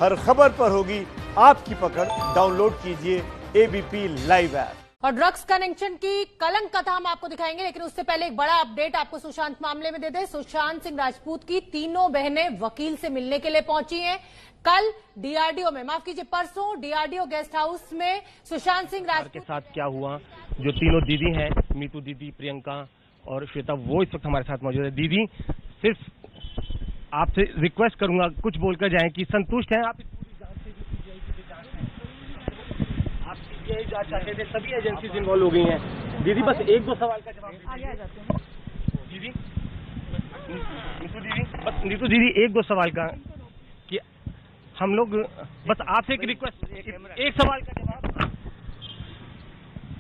हर खबर पर होगी आपकी पकड़। डाउनलोड कीजिए एबीपी लाइव ऐप। और ड्रग्स कनेक्शन की कलंक कथा हम आपको दिखाएंगे, लेकिन उससे पहले एक बड़ा अपडेट आपको सुशांत मामले में दे दे। सुशांत सिंह राजपूत की तीनों बहनें वकील से मिलने के लिए पहुंची हैं। कल डीआरडीओ में, माफ कीजिए परसों डीआरडीओ गेस्ट हाउस में सुशांत सिंह राजपूत के साथ क्या हुआ। जो तीनों दीदी हैं, मीतू दीदी, प्रियंका और श्वेता, वो इस वक्त हमारे साथ मौजूद है। दीदी, सिर्फ आपसे रिक्वेस्ट करूंगा कुछ बोलकर जाएं कि संतुष्ट हैं आप इस पूरी जांच से? आप सीबीआई जांच चाहते थे, सभी एजेंसीज इन्वॉल्व हो गई हैं। दीदी बस एक दो सवाल का जवाब आगे आ जाते हैं। दीदी, नीतू दीदी एक दो सवाल का, कि हम लोग बस आपसे एक रिक्वेस्ट, एक सवाल का जवाब।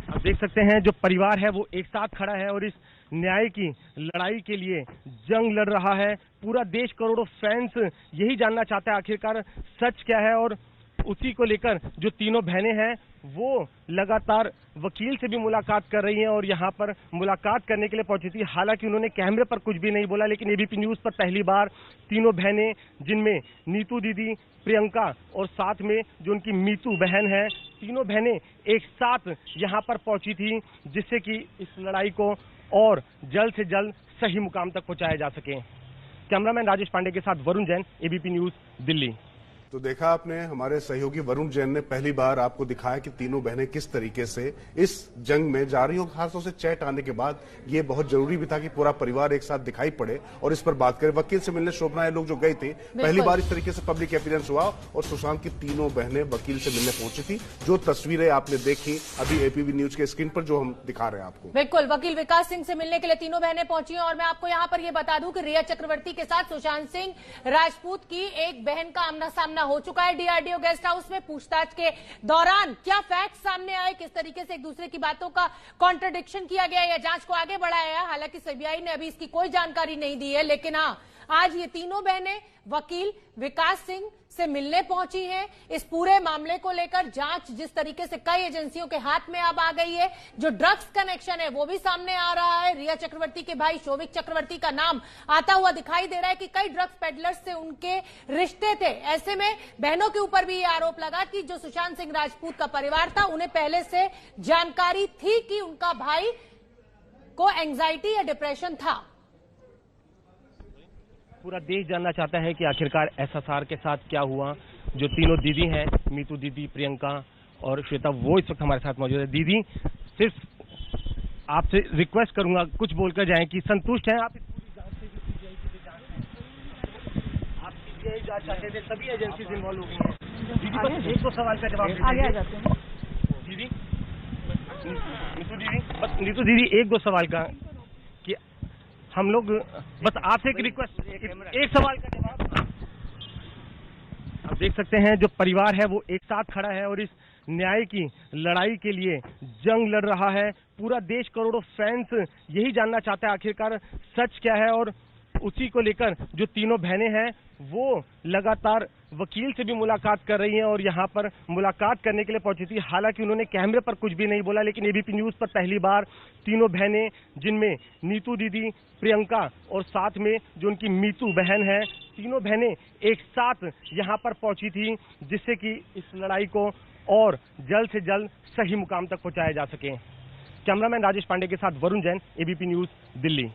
आप देख सकते हैं जो परिवार है वो एक साथ खड़ा है और इस न्याय की लड़ाई के लिए जंग लड़ रहा है। पूरा देश, करोड़ों फैंस यही जानना चाहता है आखिरकार सच क्या है। और उसी को लेकर जो तीनों बहनें हैं वो लगातार वकील से भी मुलाकात कर रही हैं और यहाँ पर मुलाकात करने के लिए पहुंची थी। हालांकि उन्होंने कैमरे पर कुछ भी नहीं बोला, लेकिन एबीपी न्यूज पर पहली बार तीनों बहनें, जिनमें नीतू दीदी, प्रियंका और साथ में जो उनकी मीतू बहन है, तीनों बहनें एक साथ यहाँ पर पहुंची थी, जिससे कि इस लड़ाई को और जल्द से जल्द सही मुकाम तक पहुंचाया जा सके। कैमरामैन राजेश पांडे के साथ वरुण जैन, एबीपी न्यूज, दिल्ली। तो देखा आपने, हमारे सहयोगी वरुण जैन ने पहली बार आपको दिखाया कि तीनों बहनें किस तरीके से इस जंग में जा रही हो। खासतौर से चैट आने के बाद ये बहुत जरूरी भी था कि पूरा परिवार एक साथ दिखाई पड़े और इस पर बात करें। वकील से मिलने शोभना, ये लोग जो गए थे, पहली बार इस तरीके से पब्लिक अपीयरेंस हुआ और सुशांत की तीनों बहनें वकील से मिलने पहुंची थी। जो तस्वीरें आपने देखी अभी एपीवी न्यूज के स्क्रीन पर, जो हम दिखा रहे हैं आपको, बिल्कुल वकील विकास सिंह से मिलने के लिए तीनों बहनें पहुंची हैं। और मैं आपको यहाँ पर यह बता दूं कि रिया चक्रवर्ती के साथ सुशांत सिंह राजपूत की एक बहन का आमना सामना हो चुका है डीआरडीओ गेस्ट हाउस में। पूछताछ के दौरान क्या फैक्ट सामने आए, किस तरीके से एक दूसरे की बातों का कॉन्ट्रडिक्शन किया गया या जांच को आगे बढ़ाया, हालांकि सीबीआई ने अभी इसकी कोई जानकारी नहीं दी है। लेकिन हाँ, आज ये तीनों बहनें वकील विकास सिंह से मिलने पहुंची हैं। इस पूरे मामले को लेकर जांच जिस तरीके से कई एजेंसियों के हाथ में अब आ गई है, जो ड्रग्स कनेक्शन है वो भी सामने आ रहा है। रिया चक्रवर्ती के भाई शोभिक चक्रवर्ती का नाम आता हुआ दिखाई दे रहा है कि कई ड्रग्स पेडलर्स से उनके रिश्ते थे। ऐसे में बहनों के ऊपर भी ये आरोप लगा कि जो सुशांत सिंह राजपूत का परिवार था, उन्हें पहले से जानकारी थी कि उनका भाई को एंजाइटी या डिप्रेशन था। पूरा देश जानना चाहता है कि आखिरकार एसएसआर के साथ क्या हुआ। जो तीनों दीदी हैं, मीतू दीदी, प्रियंका और श्वेता, वो इस वक्त हमारे साथ मौजूद है। दीदी, सिर्फ आपसे रिक्वेस्ट करूंगा कुछ बोलकर जाएं कि संतुष्ट हैं आप इस पूरी जांच से? आप सीबीआई जांच चाहते थे, सभी एजेंसीज इन्वॉल्व हो गई हैं। दीदी बस एक दो सवाल का जवाब आगे आ जाते हैं। दीदी, नीतू दीदी एक दो सवाल का, कि हम लोग बस आपसे एक रिक्वेस्ट, एक सवाल का जवाब। आप देख सकते हैं जो परिवार है वो एक साथ खड़ा है और इस न्याय की लड़ाई के लिए जंग लड़ रहा है। पूरा देश, करोड़ों फैंस यही जानना चाहता है आखिरकार सच क्या है। और उसी को लेकर जो तीनों बहनें हैं वो लगातार वकील से भी मुलाकात कर रही हैं और यहाँ पर मुलाकात करने के लिए पहुंची थी। हालांकि उन्होंने कैमरे पर कुछ भी नहीं बोला, लेकिन एबीपी न्यूज पर पहली बार तीनों बहनें, जिनमें नीतू दीदी, प्रियंका और साथ में जो उनकी मीतू बहन है, तीनों बहनें एक साथ यहाँ पर पहुंची थी, जिससे कि इस लड़ाई को और जल्द से जल्द सही मुकाम तक पहुंचाया जा सके। कैमरामैन राजेश पांडे के साथ वरुण जैन, एबीपी न्यूज, दिल्ली।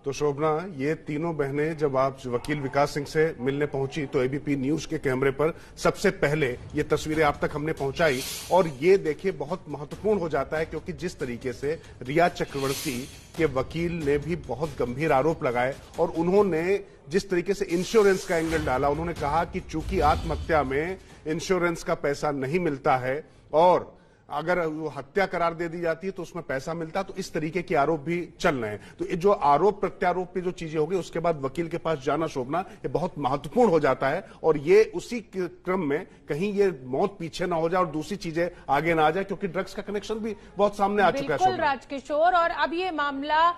तो शोभना, ये तीनों बहनें जब आप वकील विकास सिंह से मिलने पहुंची तो एबीपी न्यूज के कैमरे पर सबसे पहले ये तस्वीरें आप तक हमने पहुंचाई। और ये देखिए बहुत महत्वपूर्ण हो जाता है, क्योंकि जिस तरीके से रिया चक्रवर्ती के वकील ने भी बहुत गंभीर आरोप लगाए और उन्होंने जिस तरीके से इंश्योरेंस का एंगल डाला, उन्होंने कहा कि चूंकि आत्महत्या में इंश्योरेंस का पैसा नहीं मिलता है और अगर वो हत्या करार दे दी जाती है तो उसमें पैसा मिलता है, तो इस तरीके के आरोप भी चल रहे हैं। तो ये जो आरोप प्रत्यारोप पे जो चीजें होगी, उसके बाद वकील के पास जाना शोभना, ये बहुत महत्वपूर्ण हो जाता है। और ये उसी क्रम में कहीं ये मौत पीछे ना हो जाए और दूसरी चीजें आगे ना आ जाए, क्योंकि ड्रग्स का कनेक्शन भी बहुत सामने आ चुका है। बिल्कुल राजकिशोर, और अब ये मामला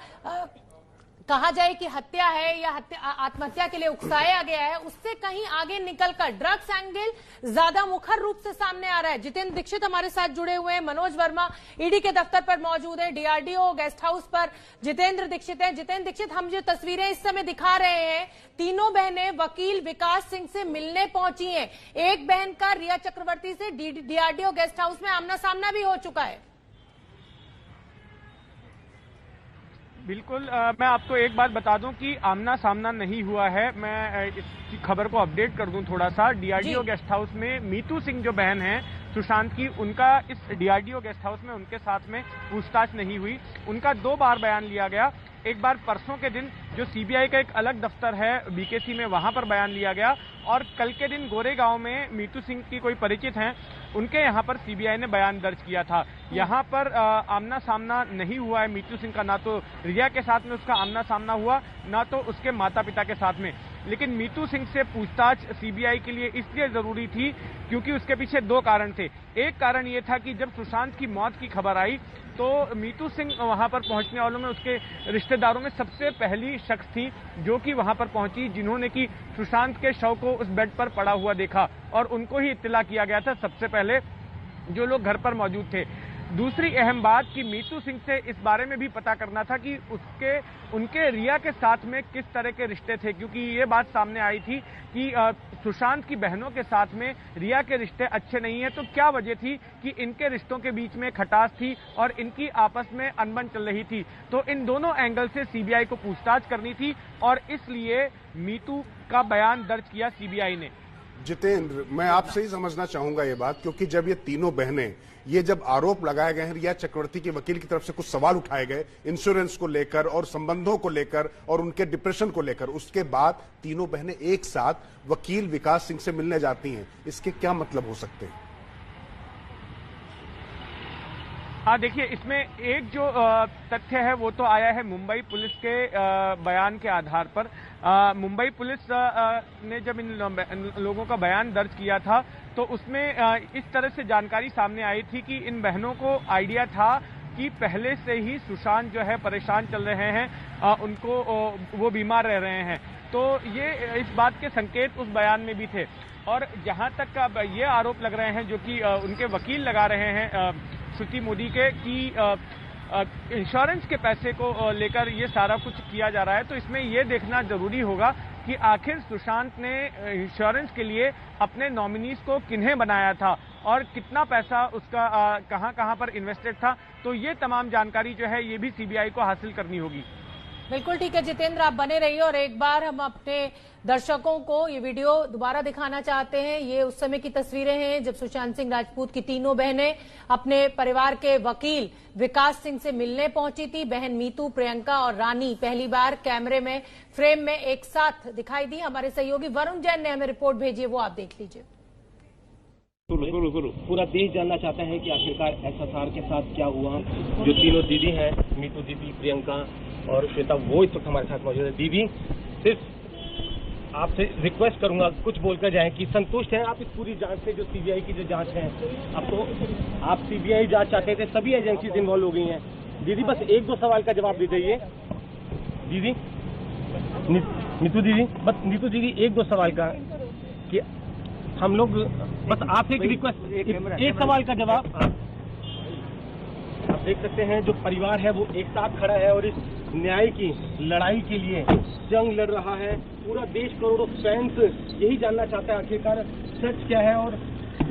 कहा जाए कि हत्या है या आत्महत्या के लिए उकसाया गया है, उससे कहीं आगे निकलकर ड्रग्स एंगल ज्यादा मुखर रूप से सामने आ रहा है। जितेंद्र दीक्षित हमारे साथ जुड़े हुए हैं, मनोज वर्मा ईडी के दफ्तर पर मौजूद है, डीआरडीओ गेस्ट हाउस पर जितेंद्र दीक्षित है। जितेंद्र दीक्षित, हम जो तस्वीरें इस समय दिखा रहे हैं, तीनों बहनें वकील विकास सिंह से मिलने पहुंची हैं। एक बहन का रिया चक्रवर्ती से डीआरडीओ गेस्ट हाउस में आमना सामना भी हो चुका है। बिल्कुल, मैं आपको एक बात बता दूं कि आमना सामना नहीं हुआ है। मैं इसकी खबर को अपडेट कर दूं थोड़ा सा। डीआरडीओ गेस्ट हाउस में मीतू सिंह जो बहन है सुशांत की, उनका इस डीआरडीओ गेस्ट हाउस में उनके साथ में पूछताछ नहीं हुई। उनका 2 बार बयान लिया गया। एक बार परसों के दिन जो सीबीआई का एक अलग दफ्तर है बीकेसी में, वहां पर बयान लिया गया, और कल के दिन गोरेगांव में मीतू सिंह की कोई परिचित हैं, उनके यहां पर सीबीआई ने बयान दर्ज किया था। यहां पर आमना सामना नहीं हुआ है मीतू सिंह का, ना तो रिया के साथ में उसका आमना सामना हुआ, ना तो उसके माता पिता के साथ में। लेकिन मीतू सिंह से पूछताछ सीबीआई के लिए इसलिए जरूरी थी क्योंकि उसके पीछे 2 कारण थे। एक कारण यह था कि जब सुशांत की मौत की खबर आई तो मीतू सिंह वहां पर पहुंचने वालों में उसके रिश्तेदारों में सबसे पहली शख्स थी जो कि वहां पर पहुंची, जिन्होंने कि सुशांत के शव को उस बेड पर पड़ा हुआ देखा, और उनको ही इत्तला किया गया था सबसे पहले, जो लोग घर पर मौजूद थे। दूसरी अहम बात कि मीतू सिंह से इस बारे में भी पता करना था कि उनके रिया के साथ में किस तरह के रिश्ते थे, क्योंकि ये बात सामने आई थी कि सुशांत की बहनों के साथ में रिया के रिश्ते अच्छे नहीं है। तो क्या वजह थी कि इनके रिश्तों के बीच में खटास थी और इनकी आपस में अनबन चल रही थी। तो इन दोनों एंगल से सीबीआई को पूछताछ करनी थी और इसलिए मीतू का बयान दर्ज किया सीबीआई ने। जितेंद्र, मैं आपसे ही समझना चाहूंगा ये बात, क्योंकि जब ये तीनों बहनें, ये जब आरोप लगाए गए हैं, रिया चक्रवर्ती के वकील की तरफ से कुछ सवाल उठाए गए इंश्योरेंस को लेकर और संबंधों को लेकर और उनके डिप्रेशन को लेकर, उसके बाद तीनों बहनें एक साथ वकील विकास सिंह से मिलने जाती हैं, इसके क्या मतलब हो सकते हैं? हाँ, देखिए, इसमें एक जो तथ्य है वो तो आया है मुंबई पुलिस के बयान के आधार पर। मुंबई पुलिस ने जब इन लोगों का बयान दर्ज किया था तो उसमें इस तरह से जानकारी सामने आई थी कि इन बहनों को आइडिया था कि पहले से ही सुशांत जो है परेशान चल रहे हैं, उनको वो बीमार रह रहे हैं। तो ये इस बात के संकेत उस बयान में भी थे। और जहां तक अब ये आरोप लग रहे हैं जो कि उनके वकील लगा रहे हैं श्रुति मोदी के, कि इंश्योरेंस के पैसे को लेकर ये सारा कुछ किया जा रहा है, तो इसमें ये देखना जरूरी होगा कि आखिर सुशांत ने इंश्योरेंस के लिए अपने नॉमिनीज को किन्हें बनाया था और कितना पैसा उसका कहां पर इन्वेस्टेड था। तो ये तमाम जानकारी जो है ये भी सीबीआई को हासिल करनी होगी। बिल्कुल ठीक है जितेंद्र, आप बने रहिए और एक बार हम अपने दर्शकों को ये वीडियो दोबारा दिखाना चाहते हैं। ये उस समय की तस्वीरें हैं जब सुशांत सिंह राजपूत की तीनों बहनें अपने परिवार के वकील विकास सिंह से मिलने पहुंची थी। बहन मीतू, प्रियंका और रानी पहली बार कैमरे में फ्रेम में एक साथ दिखाई दी। हमारे सहयोगी वरुण जैन ने हमें रिपोर्ट भेजी है, वो आप देख लीजिए। पूरा देश जानना चाहता है कि आखिरकार एसएसआर के साथ क्या हुआ। जो तीनों दीदी हैं, मीतू दीदी, प्रियंका और श्वेता, वो इस वक्त हमारे साथ मौजूद है। दीदी, सिर्फ आपसे रिक्वेस्ट करूंगा कुछ बोलकर जाएं कि संतुष्ट हैं आप इस पूरी जांच से, जो सीबीआई की जो जांच है। अब तो आप सीबीआई जांच चाहते थे, सभी एजेंसीज इन्वॉल्व हो गई हैं। दीदी, बस 1-2 सवाल का जवाब दे दीजिए। दीदी, नीतू दीदी, बस नीतू दीदी 1-2 सवाल का, कि हम लोग बस आपसे एक रिक्वेस्ट, एक सवाल का जवाब। आप देख सकते हैं जो परिवार है वो एक साथ खड़ा है और इस न्याय की लड़ाई के लिए जंग लड़ रहा है। पूरा देश, करोड़ों फैंस यही जानना चाहता है आखिरकार सच क्या है। और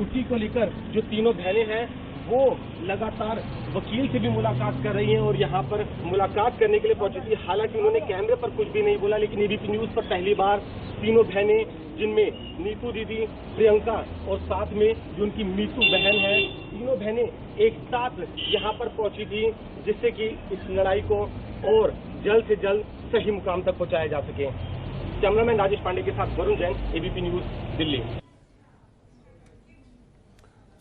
उसी को लेकर जो तीनों बहनें हैं वो लगातार वकील से भी मुलाकात कर रही हैं और यहाँ पर मुलाकात करने के लिए पहुंची थी। हालांकि उन्होंने कैमरे पर कुछ भी नहीं बोला, लेकिन एबीपी न्यूज पर पहली बार तीनों बहनें, जिनमें नीतू दीदी, प्रियंका और साथ में जो उनकी मीतू बहन है, तीनों बहनें एक साथ यहाँ पर पहुंची थी, जिससे कि इस लड़ाई को और जल्द से जल्द सही मुकाम तक पहुंचाया जा सके। कैमरामैन राजेश पांडे के साथ वरुण जैन, एबीपी न्यूज, दिल्ली।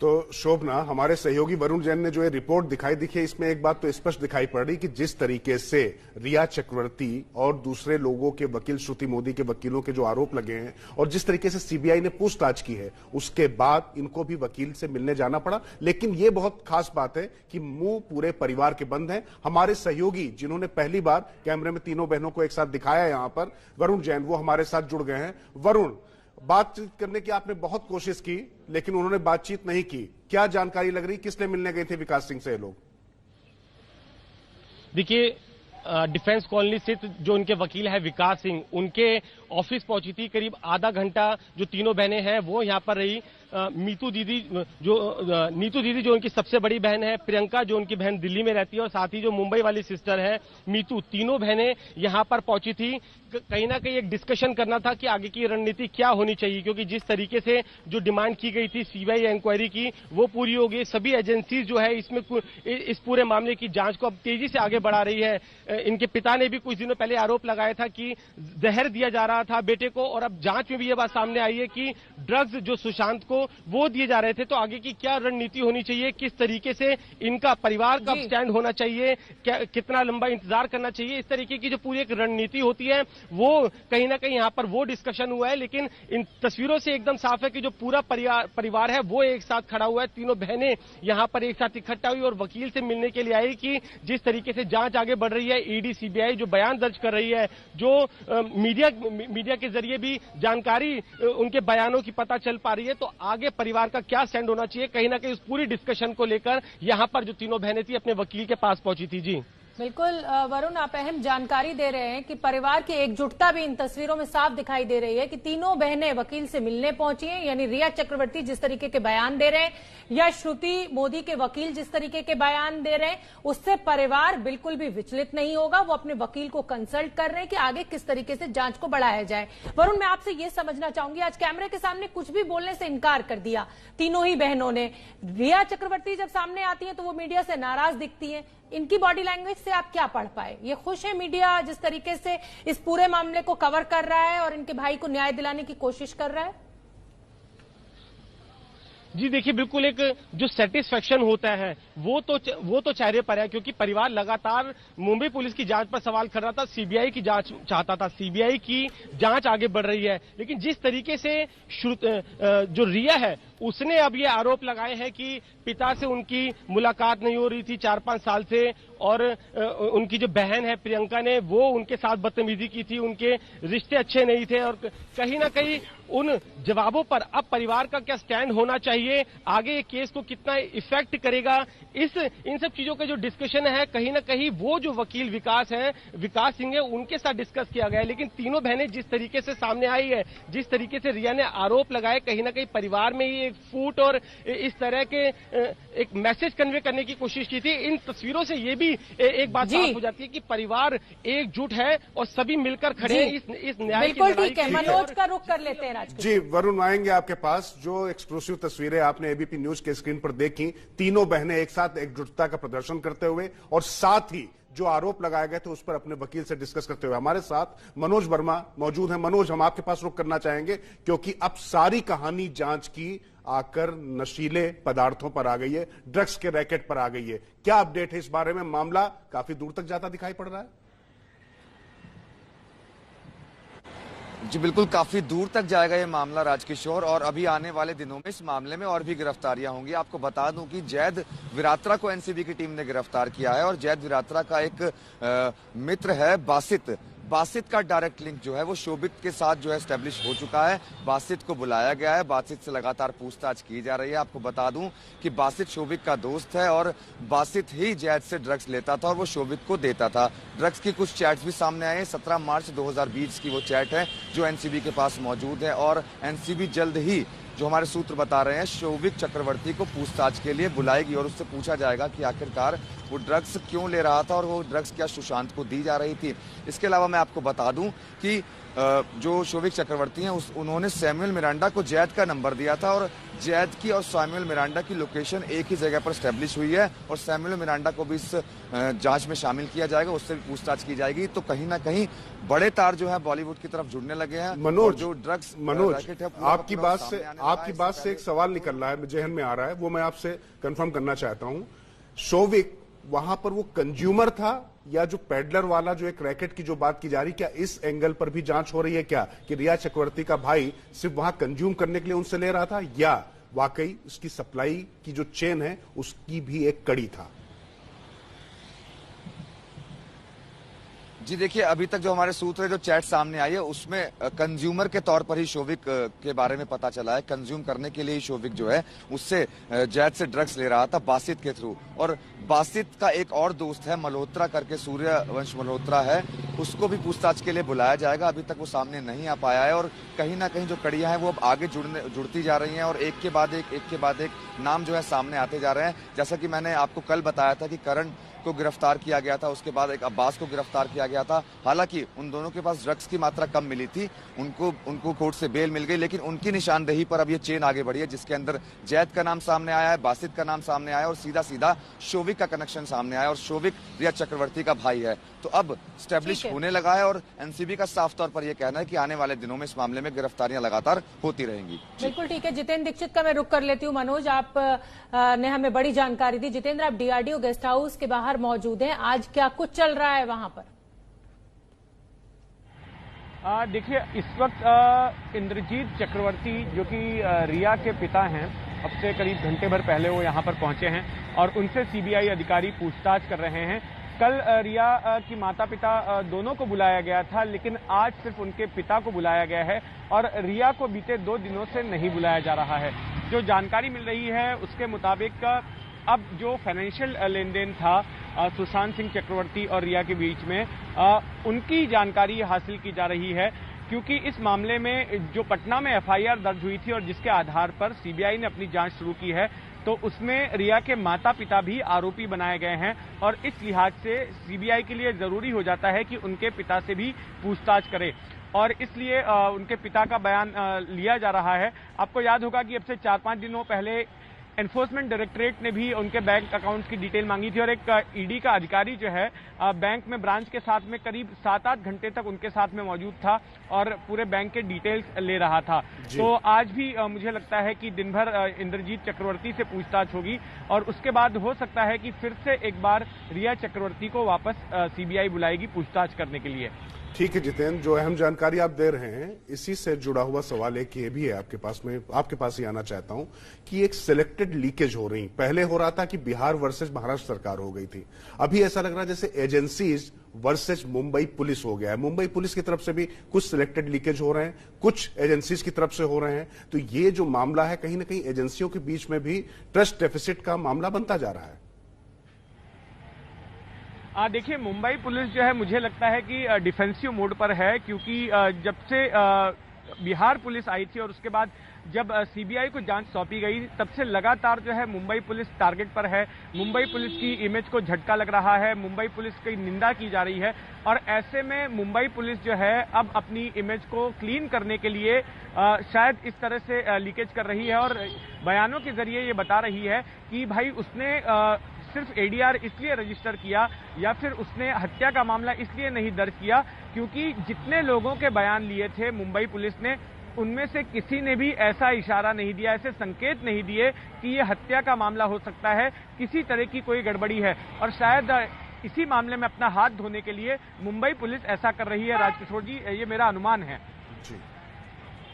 तो शोभना, हमारे सहयोगी वरुण जैन ने जो ये रिपोर्ट दिखाई है, इसमें एक बात तो स्पष्ट दिखाई पड़ रही कि जिस तरीके से रिया चक्रवर्ती और दूसरे लोगों के वकील, श्रुति मोदी के वकीलों के जो आरोप लगे हैं और जिस तरीके से सीबीआई ने पूछताछ की है, उसके बाद इनको भी वकील से मिलने जाना पड़ा। लेकिन ये बहुत खास बात है कि मुंह पूरे परिवार के बंद हैं। हमारे सहयोगी जिन्होंने पहली बार कैमरे में तीनों बहनों को एक साथ दिखाया यहां पर, वरुण जैन, वो हमारे साथ जुड़ गए हैं। वरुण, बातचीत करने की आपने बहुत कोशिश की लेकिन उन्होंने बातचीत नहीं की, क्या जानकारी लग रही, किसने मिलने गए थे विकास सिंह से ये लोग? देखिए, डिफेंस कॉलोनी स्थित जो उनके वकील है विकास सिंह, उनके ऑफिस पहुंची थी। करीब आधा घंटा जो तीनों बहनें हैं वो यहां पर रही। नीतू दीदी जो उनकी सबसे बड़ी बहन है, प्रियंका जो उनकी बहन दिल्ली में रहती है, और साथ ही जो मुंबई वाली सिस्टर है मीतू, तीनों बहनें यहां पर पहुंची थी। कहीं ना कहीं एक डिस्कशन करना था कि आगे की रणनीति क्या होनी चाहिए, क्योंकि जिस तरीके से जो डिमांड की गई थी सीबीआई इंक्वायरी की, वो पूरी हो गई। सभी एजेंसीज जो है इसमें इस पूरे मामले की जांच को अब तेजी से आगे बढ़ा रही है। इनके पिता ने भी कुछ दिनों पहले आरोप लगाया था कि जहर दिया जा रहा था बेटे को, और अब जांच में भी ये बात सामने आई है कि ड्रग्स जो सुशांत को वो दिए जा रहे थे। तो आगे की क्या रणनीति होनी चाहिए, किस तरीके से इनका परिवार का स्टैंड होना चाहिए, कितना लंबा इंतजार करना चाहिए, इस तरीके की जो पूरी एक रणनीति होती है वो कहीं ना कहीं यहां पर वो डिस्कशन हुआ है। लेकिन इन तस्वीरों से एकदम साफ है कि जो पूरा परिवार है वो एक साथ खड़ा हुआ है। तीनों बहनें यहां पर एक साथ इकट्ठा हुई और वकील से मिलने के लिए आई कि जिस तरीके से जांच आगे बढ़ रही है, ईडी सीबीआई जो बयान दर्ज कर रही है, जो मीडिया के जरिए भी जानकारी उनके बयानों की पता चल पा रही है, तो आगे परिवार का क्या स्टैंड होना चाहिए, कहीं ना कहीं उस पूरी डिस्कशन को लेकर यहां पर जो तीनों बहनें थी अपने वकील के पास पहुंची थी। जी बिल्कुल वरुण, आप अहम जानकारी दे रहे हैं कि परिवार की एकजुटता भी इन तस्वीरों में साफ दिखाई दे रही है कि तीनों बहनें वकील से मिलने पहुंची हैं। यानी रिया चक्रवर्ती जिस तरीके के बयान दे रहे हैं या श्रुति मोदी के वकील जिस तरीके के बयान दे रहे हैं, उससे परिवार बिल्कुल भी विचलित नहीं होगा। वो अपने वकील को कंसल्ट कर रहे हैं कि आगे किस तरीके से जांच को बढ़ाया जाए। वरुण, मैं आपसे ये समझना चाहूंगी, आज कैमरे के सामने कुछ भी बोलने से इनकार कर दिया तीनों ही बहनों ने। रिया चक्रवर्ती जब सामने आती है तो वो मीडिया से नाराज दिखती है। इनकी बॉडी लैंग्वेज से आप क्या पढ़ पाए? ये खुश है मीडिया जिस तरीके से इस पूरे मामले को कवर कर रहा है और इनके भाई को न्याय दिलाने की कोशिश कर रहा है? जी देखिए, बिल्कुल एक जो सेटिस्फेक्शन होता है वो तो चेहरे पर है, क्योंकि परिवार लगातार मुंबई पुलिस की जांच पर सवाल कर रहा था, सीबीआई की जांच चाहता था, सीबीआई की जांच आगे बढ़ रही है। लेकिन जिस तरीके से जो रिया है उसने अब ये आरोप लगाए हैं कि पिता से उनकी मुलाकात नहीं हो रही थी 4-5 साल से, और उनकी जो बहन है प्रियंका ने वो उनके साथ बदतमीजी की थी, उनके रिश्ते अच्छे नहीं थे, और कहीं ना कहीं उन जवाबों पर अब परिवार का क्या स्टैंड होना चाहिए, आगे केस को कितना इफेक्ट करेगा, इन सब चीजों का जो डिस्कशन है कहीं ना कहीं वो जो वकील विकास सिंह है उनके साथ डिस्कस किया गया है। लेकिन तीनों बहनें जिस तरीके से सामने आई है, जिस तरीके से रिया ने आरोप लगाए, कहीं ना कहीं परिवार में ही एक फूट और इस तरह के एक मैसेज कन्वे करने की कोशिश की थी। इन तस्वीरों से ये भी एक बात साफ हो जाती है कि परिवार एकजुट है और सभी मिलकर खड़े हैं इस न्याय की लड़ाई। ठीक है, मनोज का रुख कर लेते हैं। जी वरुण, आएंगे आपके पास। जो एक्सक्लूसिव तस्वीरें आपने एबीपी न्यूज के स्क्रीन पर देखी, तीनों बहनें एक साथ एकजुटता का प्रदर्शन करते हुए और साथ ही जो आरोप लगाए गए थे उस पर अपने वकील से डिस्कस करते हुए। हमारे साथ मनोज वर्मा मौजूद हैं। मनोज, हम आपके पास रुख करना चाहेंगे क्योंकि अब सारी कहानी जांच की आकर नशीले पदार्थों पर आ गई है, ड्रग्स के रैकेट पर आ गई है। क्या अपडेट है इस बारे में? मामला काफी दूर तक जाता दिखाई पड़ रहा है। जी बिल्कुल, काफी दूर तक जाएगा ये मामला राजकिशोर, और अभी आने वाले दिनों में इस मामले में और भी गिरफ्तारियां होंगी। आपको बता दूं कि जैद विरात्रा को एनसीबी की टीम ने गिरफ्तार किया है, और जैद विरात्रा का एक मित्र है बासित का डायरेक्ट लिंक जो है वो शोभित के साथ जो है एस्टेब्लिश हो चुका है। बासित को बुलाया गया है, बासित से लगातार पूछताछ की जा रही है। आपको बता दूं कि बासित शोभित का दोस्त है और बासित ही जैद से ड्रग्स लेता था और वो शोभित को देता था। ड्रग्स की कुछ चैट्स भी सामने आए हैं। 17 मार्च 2020 की वो चैट है जो एनसीबी के पास मौजूद है, और एनसीबी जल्द ही, जो हमारे सूत्र बता रहे हैं, शोभित चक्रवर्ती को पूछताछ के लिए बुलाएगी और उससे पूछा जाएगा कि आखिरकार वो ड्रग्स क्यों ले रहा था और वो ड्रग्स क्या सुशांत को दी जा रही थी। इसके अलावा मैं आपको बता दूं कि जो शोभित चक्रवर्ती हैं उन्होंने सैमुअल मिरांडा को जैद का नंबर दिया था, और जैद की और सैमुअल मिरांडा की लोकेशन एक ही जगह पर स्टैब्लिश हुई है और सैमुअल मिरांडा को भी इस जांच में शामिल किया जाएगा, उससे भी पूछताछ की जाएगी। तो कहीं ना कहीं बड़े तार जो है बॉलीवुड की तरफ जुड़ने लगे हैं। मनोज, जो ड्रग्स आपकी बात से एक सवाल निकल रहा है, जहन में आ रहा है, वो मैं आपसे कंफर्म करना चाहता हूं। शोविक वहां पर वो कंज्यूमर था या जो पेडलर वाला जो एक रैकेट की जो बात की जा रही, क्या इस एंगल पर भी जांच हो रही है क्या कि रिया चक्रवर्ती का भाई सिर्फ वहां कंज्यूम करने के लिए उनसे ले रहा था या वाकई उसकी सप्लाई की जो चेन है उसकी भी एक कड़ी था? जी देखिए, अभी तक जो हमारे सूत्र है, जो चैट सामने आई है, उसमें कंज्यूमर के तौर पर ही शोविक के बारे में पता चला है। कंज्यूम करने के लिए ही शोविक जो है उससे जैद से ड्रग्स ले रहा था बासित के थ्रू। और बासित का एक और दोस्त है मल्होत्रा करके, सूर्यवंश मल्होत्रा है, उसको भी पूछताछ के लिए बुलाया जाएगा। अभी तक वो सामने नहीं आ पाया है और कहीं ना कहीं जो कड़ियां हैं वो अब आगे जुड़ती जा रही हैं और एक के बाद एक नाम जो है सामने आते जा रहे हैं। जैसा कि मैंने आपको कल बताया था कि करण को गिरफ्तार किया गया था, उसके बाद एक अब्बास को गिरफ्तार किया गया था। हालांकि उन दोनों के पास ड्रग्स की मात्रा कम मिली थी, उनको कोर्ट से बेल मिल गई, लेकिन उनकी निशानदेही पर अब ये चेन आगे बढ़ी है जिसके अंदर जैद का नाम सामने आया है, बासित का नाम सामने आया और सीधा सीधा शोविक का कनेक्शन सामने आया और शोविक रिया चक्रवर्ती का भाई है। तो अब स्टैब्लिश होने लगा है और एनसीबी का साफ तौर पर यह कहना है कि आने वाले दिनों में इस मामले में गिरफ्तारियां लगातार होती रहेंगी। बिल्कुल ठीक है, जितेंद्र दीक्षित का मैं रुख कर लेती हूँ। मनोज, आप ने हमें बड़ी जानकारी दी। जितेंद्र, आप डीआरडीओ गेस्ट हाउस के बाहर मौजूद हैं, आज क्या कुछ चल रहा है वहां पर? देखिए, इस वक्त इंद्रजीत चक्रवर्ती जो कि रिया के पिता हैं, अब से करीब घंटे भर पहले वो यहाँ पर पहुंचे हैं और उनसे सीबीआई अधिकारी पूछताछ कर रहे हैं। कल रिया की माता पिता दोनों को बुलाया गया था, लेकिन आज सिर्फ उनके पिता को बुलाया गया है और रिया को बीते 2 दिनों से नहीं बुलाया जा रहा है। जो जानकारी मिल रही है उसके मुताबिक अब जो फाइनेंशियल लेन देन था सुशांत सिंह चक्रवर्ती और रिया के बीच में, उनकी जानकारी हासिल की जा रही है, क्योंकि इस मामले में जो पटना में एफआईआर दर्ज हुई थी और जिसके आधार पर सीबीआई ने अपनी जांच शुरू की है, तो उसमें रिया के माता पिता भी आरोपी बनाए गए हैं और इस लिहाज से सीबीआई के लिए जरूरी हो जाता है कि उनके पिता से भी पूछताछ करे और इसलिए उनके पिता का बयान लिया जा रहा है। आपको याद होगा कि अब से 4-5 दिनों पहले एनफोर्समेंट डायरेक्टरेट ने भी उनके बैंक अकाउंट्स की डिटेल मांगी थी और एक ईडी का अधिकारी जो है बैंक में ब्रांच के साथ में करीब 7-8 घंटे तक उनके साथ में मौजूद था और पूरे बैंक के डिटेल्स ले रहा था। तो आज भी मुझे लगता है कि दिन भर इंद्रजीत चक्रवर्ती से पूछताछ होगी और उसके बाद हो सकता है कि फिर से एक बार रिया चक्रवर्ती को वापस सीबीआई बुलाएगी पूछताछ करने के लिए। ठीक है जितेंद्र, जो अहम जानकारी आप दे रहे हैं इसी से जुड़ा हुआ सवाल एक ये भी है आपके पास ही आना चाहता हूं कि एक सिलेक्टेड लीकेज हो रही। पहले हो रहा था कि बिहार वर्सेस महाराष्ट्र सरकार हो गई थी, अभी ऐसा लग रहा है जैसे एजेंसीज वर्सेस मुंबई पुलिस हो गया है। मुंबई पुलिस की तरफ से भी कुछ सिलेक्टेड लीकेज हो रहे हैं, कुछ एजेंसीज की तरफ से हो रहे हैं। तो ये जो मामला है कहीं ना कहीं एजेंसियों के बीच में भी ट्रस्ट डेफिसिट का मामला बनता जा रहा है। देखिए, मुंबई पुलिस जो है मुझे लगता है कि डिफेंसिव मोड पर है, क्योंकि जब से बिहार पुलिस आई थी और उसके बाद जब सीबीआई को जांच सौंपी गई, तब से लगातार जो है मुंबई पुलिस टारगेट पर है। मुंबई पुलिस की इमेज को झटका लग रहा है, मुंबई पुलिस की निंदा की जा रही है और ऐसे में मुंबई पुलिस जो है अब अपनी इमेज को क्लीन करने के लिए शायद इस तरह से लीकेज कर रही है और बयानों के जरिए ये बता रही है कि भाई उसने सिर्फ एडीआर इसलिए रजिस्टर किया या फिर उसने हत्या का मामला इसलिए नहीं दर्ज किया क्योंकि जितने लोगों के बयान लिए थे मुंबई पुलिस ने, उनमें से किसी ने भी ऐसा इशारा नहीं दिया, ऐसे संकेत नहीं दिए कि ये हत्या का मामला हो सकता है, किसी तरह की कोई गड़बड़ी है। और शायद इसी मामले में अपना हाथ धोने के लिए मुंबई पुलिस ऐसा कर रही है। राजकिशोर जी, ये मेरा अनुमान है।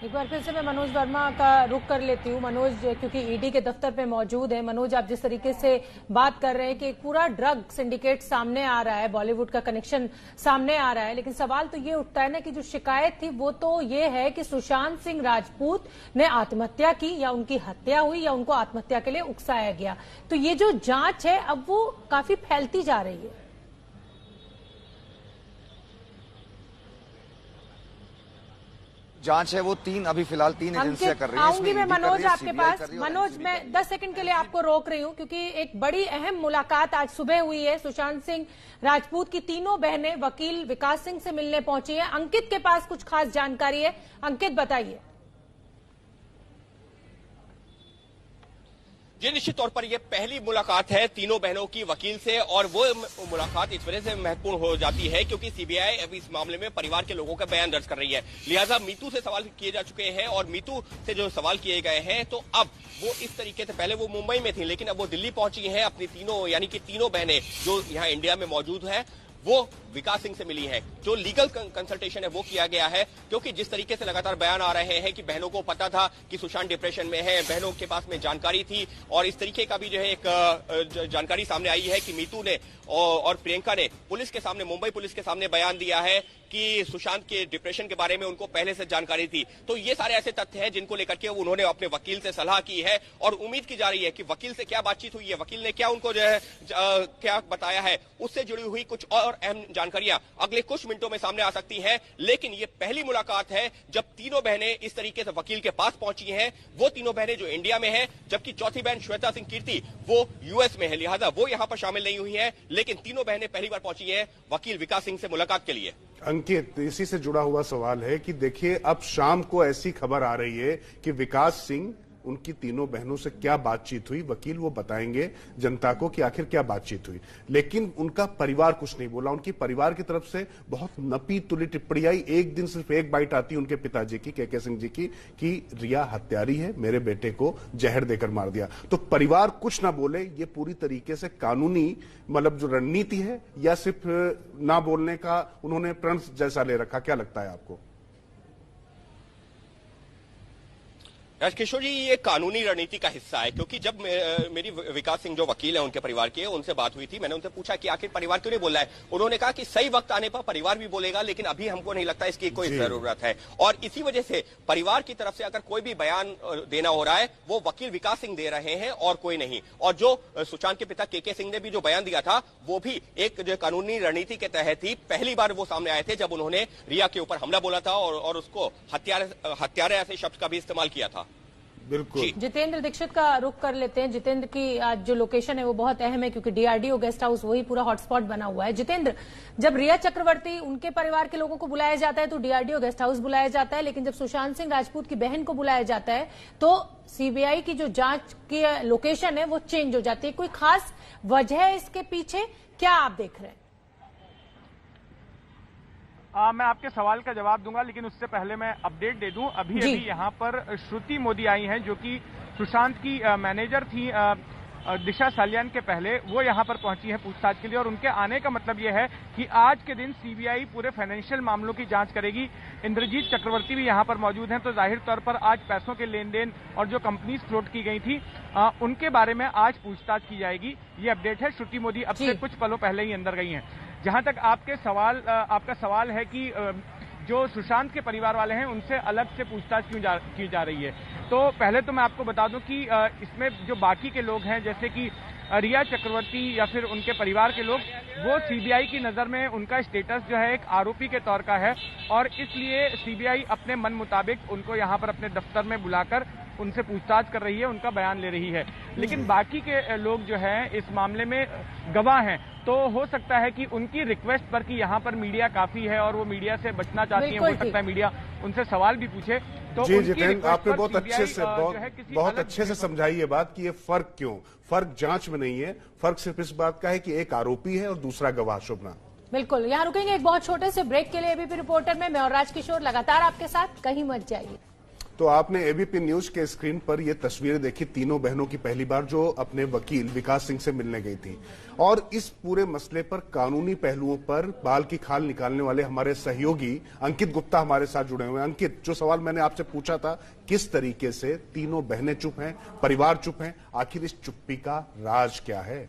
एक बार फिर से मैं मनोज वर्मा का रुख कर लेती हूँ। मनोज, क्योंकि ईडी के दफ्तर पे मौजूद है, मनोज आप जिस तरीके से बात कर रहे हैं कि एक पूरा ड्रग सिंडिकेट सामने आ रहा है, बॉलीवुड का कनेक्शन सामने आ रहा है, लेकिन सवाल तो ये उठता है ना कि जो शिकायत थी वो तो ये है कि सुशांत सिंह राजपूत ने आत्महत्या की या उनकी हत्या हुई या उनको आत्महत्या के लिए उकसाया गया। तो ये जो जांच है अब वो काफी फैलती जा रही है। जांच है वो अभी फिलहाल तीन एजेंसियां कर रही हैं। आऊंगी मैं मनोज आपके पास। मनोज, मैं 10 सेकंड के लिए आपको रोक रही हूं क्योंकि एक बड़ी अहम मुलाकात आज सुबह हुई है। सुशांत सिंह राजपूत की तीनों बहनें वकील विकास सिंह से मिलने पहुंची हैं। अंकित के पास कुछ खास जानकारी है, अंकित बताइए। ये निश्चित तौर पर ये पहली मुलाकात है तीनों बहनों की वकील से, और वो मुलाकात इस वजह से महत्वपूर्ण हो जाती है क्योंकि सीबीआई अभी इस मामले में परिवार के लोगों का बयान दर्ज कर रही है। लिहाजा मीतू से सवाल किए जा चुके हैं और मीतू से जो सवाल किए गए हैं तो अब वो इस तरीके से, पहले वो मुंबई में थी लेकिन अब वो दिल्ली पहुंची हैं, अपनी तीनों यानी कि तीनों बहनें जो यहाँ इंडिया में मौजूद है वो विकास सिंह से मिली है। जो लीगल कंसल्टेशन है वो किया गया है क्योंकि जिस तरीके से लगातार बयान आ रहे हैं कि बहनों को पता था कि सुशांत डिप्रेशन में है, बहनों के पास में जानकारी थी, और इस तरीके का भी जो है एक जानकारी सामने आई है कि मीतू ने और प्रियंका ने पुलिस के सामने, मुंबई पुलिस के सामने बयान दिया है कि सुशांत के डिप्रेशन के बारे में उनको पहले से जानकारी थी। तो ये सारे ऐसे तथ्य हैं जिनको लेकर के उन्होंने अपने वकील से सलाह की है और उम्मीद की जा रही है कि वकील से क्या बातचीत हुई है, वकील ने क्या उनको जो है क्या बताया है, उससे जुड़ी हुई कुछ और अहम जानकारियां अगले कुछ मिनटों में सामने आ सकती हैं। लेकिन ये पहली मुलाकात है जब तीनों बहनें इस तरीके से वकील के पास पहुंची हैं। वो तीनों बहनें जो इंडिया में हैं, जबकि चौथी बहन श्वेता सिंह कीर्ति वो यूएस में है, लिहाजा वो यहां पर शामिल नहीं हुई है। लेकिन तीनों बहनें पहली बार पहुंची हैं वकील विकास सिंह से मुलाकात के लिए। अंकित, इसी से जुड़ा हुआ सवाल है कि देखिए अब शाम को ऐसी खबर आ रही है कि विकास सिंह, उनकी तीनों बहनों से क्या बातचीत हुई, वकील वो बताएंगे जनता को कि आखिर क्या बातचीत हुई। लेकिन उनका परिवार कुछ नहीं बोला। उनकी परिवार की तरफ से बहुत नपी तुली टिप्पणी आई। एक दिन सिर्फ एक बाइट आती उनके पिताजी की, के सिंह जी की, कि रिया हत्यारी है, मेरे बेटे को जहर देकर मार दिया। तो परिवार कुछ ना बोले, ये पूरी तरीके से कानूनी मतलब जो रणनीति है या सिर्फ ना बोलने का उन्होंने प्रण जैसा ले रखा, क्या लगता है आपको? राजकिशोर जी, ये कानूनी रणनीति का हिस्सा है क्योंकि जब मेरी विकास सिंह जो वकील है उनके परिवार के, उनसे बात हुई थी, मैंने उनसे पूछा कि आखिर परिवार क्यों नहीं बोल रहा है। उन्होंने कहा कि सही वक्त आने पर परिवार भी बोलेगा, लेकिन अभी हमको नहीं लगता इसकी कोई जरूरत है। और इसी वजह से परिवार की तरफ से अगर कोई भी बयान देना हो रहा है वो वकील विकास सिंह दे रहे हैं और कोई नहीं। और जो सुशांत के पिता के सिंह ने भी जो बयान दिया था वो भी एक जो कानूनी रणनीति के तहत ही पहली बार वो सामने आए थे जब उन्होंने रिया के ऊपर हमला बोला था और उसको हत्यारे ऐसे शब्द का भी इस्तेमाल किया था। बिल्कुल। जितेंद्र दीक्षित का रुख कर लेते हैं। जितेंद्र की आज जो लोकेशन है वो बहुत अहम है क्योंकि डीआरडीओ गेस्ट हाउस वही पूरा हॉटस्पॉट बना हुआ है। जितेंद्र, जब रिया चक्रवर्ती उनके परिवार के लोगों को बुलाया जाता है तो डीआरडीओ गेस्ट हाउस बुलाया जाता है, लेकिन जब सुशांत सिंह राजपूत की बहन को बुलाया जाता है तो सीबीआई की जो जांच की लोकेशन है वो चेंज हो जाती है। कोई खास वजह है इसके पीछे, क्या आप देख रहे हैं? मैं आपके सवाल का जवाब दूंगा, लेकिन उससे पहले मैं अपडेट दे दूं। अभी यहाँ पर श्रुति मोदी आई हैं जो कि सुशांत की मैनेजर थी दिशा सालियान के पहले। वो यहाँ पर पहुंची है पूछताछ के लिए और उनके आने का मतलब ये है कि आज के दिन सीबीआई पूरे फाइनेंशियल मामलों की जांच करेगी। इंद्रजीत चक्रवर्ती भी यहाँ पर मौजूद हैं, तो जाहिर तौर पर आज पैसों के लेन देन और जो कंपनीज फ्लोट की गई थी उनके बारे में आज पूछताछ की जाएगी। ये अपडेट है। श्रुति मोदी अब से कुछ पलों पहले ही अंदर गई हैं। जहां तक आपका सवाल है कि जो सुशांत के परिवार वाले हैं उनसे अलग से पूछताछ की जा रही है, तो पहले तो मैं आपको बता दूं कि इसमें जो बाकी के लोग हैं जैसे कि रिया चक्रवर्ती या फिर उनके परिवार के लोग, वो सीबीआई की नजर में उनका स्टेटस जो है एक आरोपी के तौर का है और इसलिए सीबीआई अपने मन मुताबिक उनको यहाँ पर अपने दफ्तर में बुलाकर उनसे पूछताछ कर रही है, उनका बयान ले रही है। लेकिन बाकी के लोग जो हैं इस मामले में गवाह हैं, तो हो सकता है कि उनकी रिक्वेस्ट पर कि यहाँ पर मीडिया काफी है और वो मीडिया से बचना चाहती है, हो सकता है मीडिया उनसे सवाल भी पूछे। तो जी जितेंद्र, आपने बहुत अच्छे से समझाई ये बात कि ये फर्क क्यों, फर्क जांच में नहीं है, फर्क सिर्फ इस बात का है कि एक आरोपी है और दूसरा गवाह। शुभना, बिल्कुल, यहाँ रुकेंगे एक बहुत छोटे से ब्रेक के लिए। एबीपी रिपोर्टर में मैं और राजकिशोर लगातार आपके साथ, कहीं मत जाइए। तो आपने एबीपी न्यूज के स्क्रीन पर ये तस्वीरें देखी तीनों बहनों की पहली बार जो अपने वकील विकास सिंह से मिलने गई थी, और इस पूरे मसले पर कानूनी पहलुओं पर बाल की खाल निकालने वाले हमारे सहयोगी अंकित गुप्ता हमारे साथ जुड़े हुए हैं। अंकित, जो सवाल मैंने आपसे पूछा था, किस तरीके से तीनों बहनें चुप हैं, परिवार चुप हैं, आखिर इस चुप्पी का राज क्या है?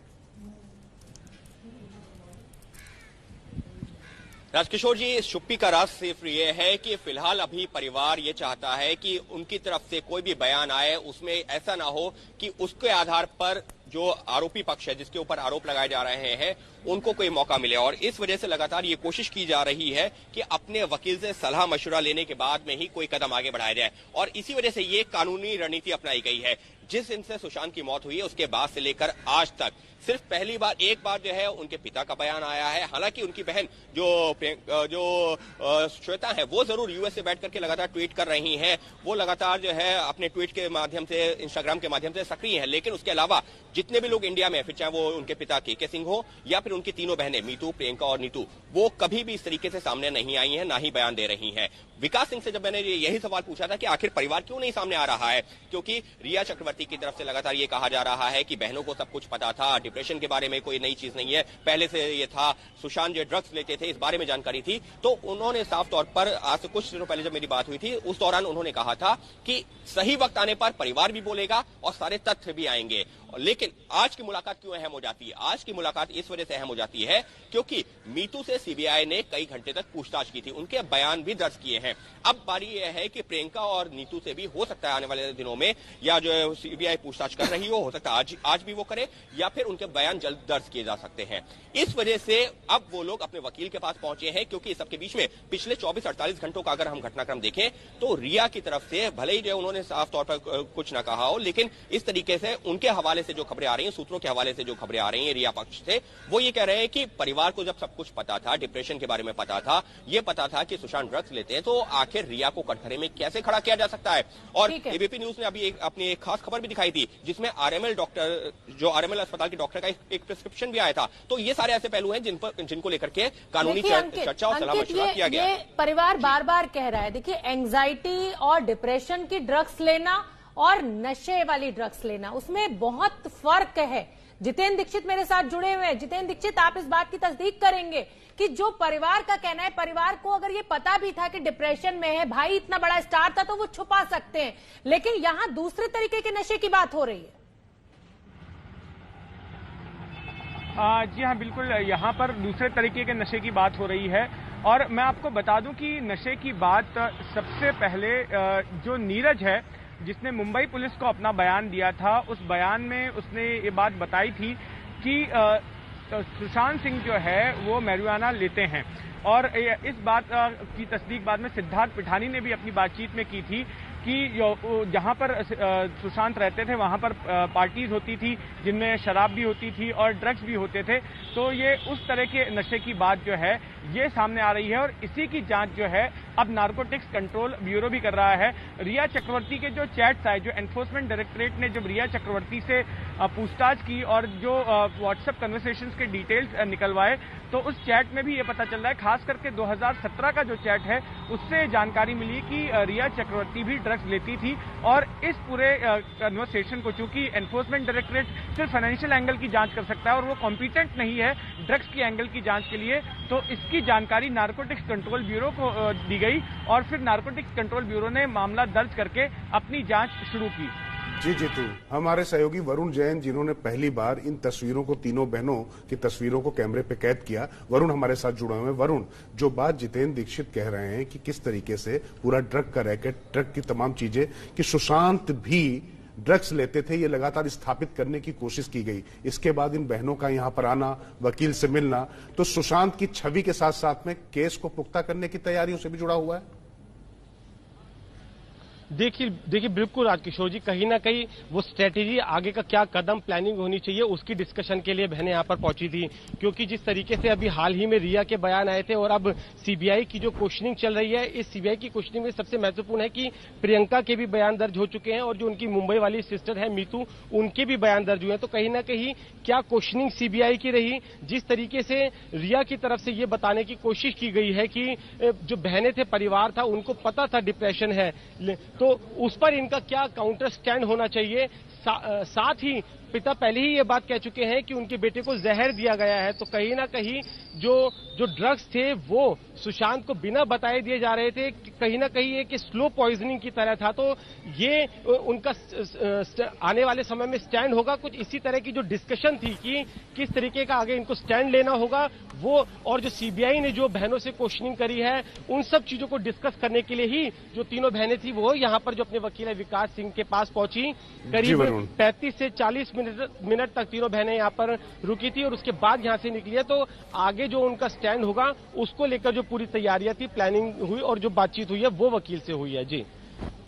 राजकिशोर जी, इस चुप्पी का राज सिर्फ ये है कि फिलहाल अभी परिवार ये चाहता है कि उनकी तरफ से कोई भी बयान आए उसमें ऐसा ना हो कि उसके आधार पर जो आरोपी पक्ष है, जिसके ऊपर आरोप लगाए जा रहे हैं, उनको कोई मौका मिले। और इस वजह से लगातार ये कोशिश की जा रही है कि अपने वकील से सलाह मशवरा लेने के बाद में ही कोई कदम आगे बढ़ाया जाए। और इसी वजह से ये कानूनी रणनीति अपनाई गई है। जिस दिन से सुशांत की मौत हुई है उसके बाद से लेकर आज तक सिर्फ पहली बार एक बार जो है उनके पिता का बयान आया है। हालांकि उनकी बहन जो श्वेता है वो जरूर यूएस से बैठ करके लगातार ट्वीट कर रही हैं। वो लगातार जो है अपने ट्वीट के माध्यम से, इंस्टाग्राम के माध्यम से सक्रिय है। लेकिन उसके अलावा जितने भी लोग इंडिया में, फिर चाहे वो उनके पिता के सिंह हो या फिर उनकी तीनों बहनें मीतू, प्रियंका और नीतू, वो कभी भी इस तरीके से सामने नहीं आई हैं, ना ही बयान दे रही हैं। विकास सिंह से जब मैंने यही सवाल पूछा था कि आखिर परिवार क्यों नहीं सामने आ रहा है, क्योंकि रिया चक्रवर्ती की तरफ से लगातार ये कहा जा रहा है कि बहनों को सब कुछ पता था, डिप्रेशन के बारे में कोई नई चीज नहीं है, पहले से ये था, सुशांत जो ड्रग्स लेते थे इस बारे में जानकारी थी। तो उन्होंने साफ तौर पर आज से कुछ दिनों पहले जब मेरी बात हुई थी उस दौरान उन्होंने कहा था कि सही वक्त आने पर परिवार भी बोलेगा और सारे तथ्य भी आएंगे। लेकिन आज की मुलाकात क्यों अहम हो जाती है? आज की मुलाकात इस वजह से अहम हो जाती है क्योंकि मीतू से सीबीआई ने कई घंटे तक पूछताछ की थी, उनके बयान भी दर्ज किए हैं। अब बारी यह है कि प्रियंका और नीतू से भी हो सकता है आने वाले दिनों में, या जो सीबीआई पूछताछ कर रही हो सकता है आज भी वो करे, या फिर उनके बयान जल्द दर्ज किए जा सकते हैं। इस वजह से अब वो लोग अपने वकील के पास पहुंचे हैं, क्योंकि इस सबके बीच में पिछले 24-48 घंटों का अगर हम घटनाक्रम देखें तो रिया की तरफ से भले ही जो उन्होंने साफ तौर पर कुछ न कहा हो, लेकिन इस तरीके से उनके हवाले से जो खबरें आ रही हैं, सूत्रों के हवाले से जो खबरें आ रही हैं रिया पक्ष से, वो ये कह रहे हैं कि परिवार को जब सब कुछ पता था, डिप्रेशन के बारे में पता था, ये पता था कि सुशांत ड्रग्स लेते हैं, तो आखिर रिया को कटघरे में कैसे खड़ा किया जा सकता है। और एबीपी न्यूज ने अभी अपनी एक खास खबर भी दिखाई थी जिसमें आरएमएल अस्पताल के डॉक्टर का एक प्रिस्क्रिप्शन भी आया था। तो ये सारे ऐसे पहलू हैं जिनको लेकर के कानूनी चर्चा और सलाह मशवरा किया गया। परिवार बार बार कह रहा है, देखिए एंजाइटी और डिप्रेशन की ड्रग्स लेना और नशे वाली ड्रग्स लेना, उसमें बहुत फर्क है। जितेंद्र दीक्षित मेरे साथ जुड़े हुए हैं। जितेंद्र दीक्षित, आप इस बात की तस्दीक करेंगे कि जो परिवार का कहना है, परिवार को अगर ये पता भी था कि डिप्रेशन में है, भाई इतना बड़ा स्टार था तो वो छुपा सकते हैं, लेकिन यहां दूसरे तरीके के नशे की बात हो रही है। जी हाँ, बिल्कुल, यहाँ पर दूसरे तरीके के नशे की बात हो रही है। और मैं आपको बता दूं कि नशे की बात सबसे पहले जो नीरज है, जिसने मुंबई पुलिस को अपना बयान दिया था, उस बयान में उसने ये बात बताई थी कि सुशांत सिंह जो है वो मैरिजुआना लेते हैं। और इस बात की तस्दीक बाद में सिद्धार्थ पिठानी ने भी अपनी बातचीत में की थी कि जहां पर सुशांत रहते थे वहां पर पार्टीज होती थी जिनमें शराब भी होती थी और ड्रग्स भी होते थे। तो ये उस तरह के नशे की बात जो है ये सामने आ रही है और इसी की जांच जो है अब नार्कोटिक्स कंट्रोल ब्यूरो भी कर रहा है। रिया चक्रवर्ती के जो चैट्स आए, जो एनफोर्समेंट डायरेक्टरेट ने जब रिया चक्रवर्ती से पूछताछ की और जो व्हाट्सएप कन्वर्सेशंस के डिटेल्स निकलवाए, तो उस चैट में भी ये पता चल रहा है, खास करके 2017 का जो चैट है उससे जानकारी मिली कि रिया चक्रवर्ती भी ड्रग्स लेती थी। और इस पूरे कन्वर्सेशन को चूंकि एनफोर्समेंट डायरेक्टरेट सिर्फ फाइनेंशियल एंगल की जांच कर सकता है और वो कॉम्पिटेंट नहीं है ड्रग्स की एंगल की जांच के लिए, तो इसकी जानकारी नार्कोटिक्स कंट्रोल ब्यूरो को दी गई और फिर नार्कोटिक्स कंट्रोल ब्यूरो ने मामला दर्ज करके अपनी जांच शुरू की। जी जीतू, हमारे सहयोगी वरुण जैन, जिन्होंने पहली बार इन तस्वीरों को, तीनों बहनों की तस्वीरों को कैमरे पे कैद किया, वरुण हमारे साथ जुड़े हुए हैं। वरुण, जो बात जितेंद्र दीक्षित कह रहे हैं कि किस तरीके से पूरा ड्रग का रैकेट, ड्रग की तमाम चीजें, कि सुशांत भी ड्रग्स लेते थे, ये लगातार स्थापित करने की कोशिश की गई। इसके बाद इन बहनों का यहां पर आना, वकील से मिलना, तो सुशांत की छवि के साथ साथ में केस को पुख्ता करने की तैयारियों से भी जुड़ा हुआ है। देखिए बिल्कुल राजकिशोर जी, कहीं ना कहीं वो स्ट्रेटेजी, आगे का क्या कदम प्लानिंग होनी चाहिए, उसकी डिस्कशन के लिए बहनें यहाँ पर पहुंची थी। क्योंकि जिस तरीके से अभी हाल ही में रिया के बयान आए थे और अब सीबीआई की जो क्वेश्चनिंग चल रही है, इस सीबीआई की क्वेश्चनिंग में सबसे महत्वपूर्ण है कि प्रियंका के भी बयान दर्ज हो चुके हैं और जो उनकी मुंबई वाली सिस्टर है मीतू, उनके भी बयान दर्ज हुए हैं। तो कहीं ना कहीं क्या क्वेश्चनिंग सीबीआई की रही, जिस तरीके से रिया की तरफ से ये बताने की कोशिश की गई है कि जो बहनें थे, परिवार था, उनको पता था डिप्रेशन है, तो उस पर इनका क्या काउंटर स्टैंड होना चाहिए। साथ ही पिता पहले ही ये बात कह चुके हैं कि उनके बेटे को जहर दिया गया है। तो कहीं ना कहीं जो ड्रग्स थे वो सुशांत को बिना बताए दिए जा रहे थे, कहीं ना कहीं एक स्लो पॉइजनिंग की तरह था। तो ये उनका आने वाले समय में स्टैंड होगा। कुछ इसी तरह की जो डिस्कशन थी कि किस तरीके का आगे इनको स्टैंड लेना होगा, वो और जो सीबीआई ने जो बहनों से क्वेश्चनिंग करी है, उन सब चीजों को डिस्कस करने के लिए ही जो तीनों बहनें थी वो यहाँ यहाँ पर जो अपने वकील है विकास सिंह के पास पहुंची। करीब 35 से 40 मिनट तक तीनों बहनें यहाँ पर रुकी थी और उसके बाद यहाँ से निकली है। तो आगे जो उनका स्टैंड होगा उसको लेकर जो पूरी तैयारियां थी, प्लानिंग हुई और जो बातचीत हुई है वो वकील से हुई है। जी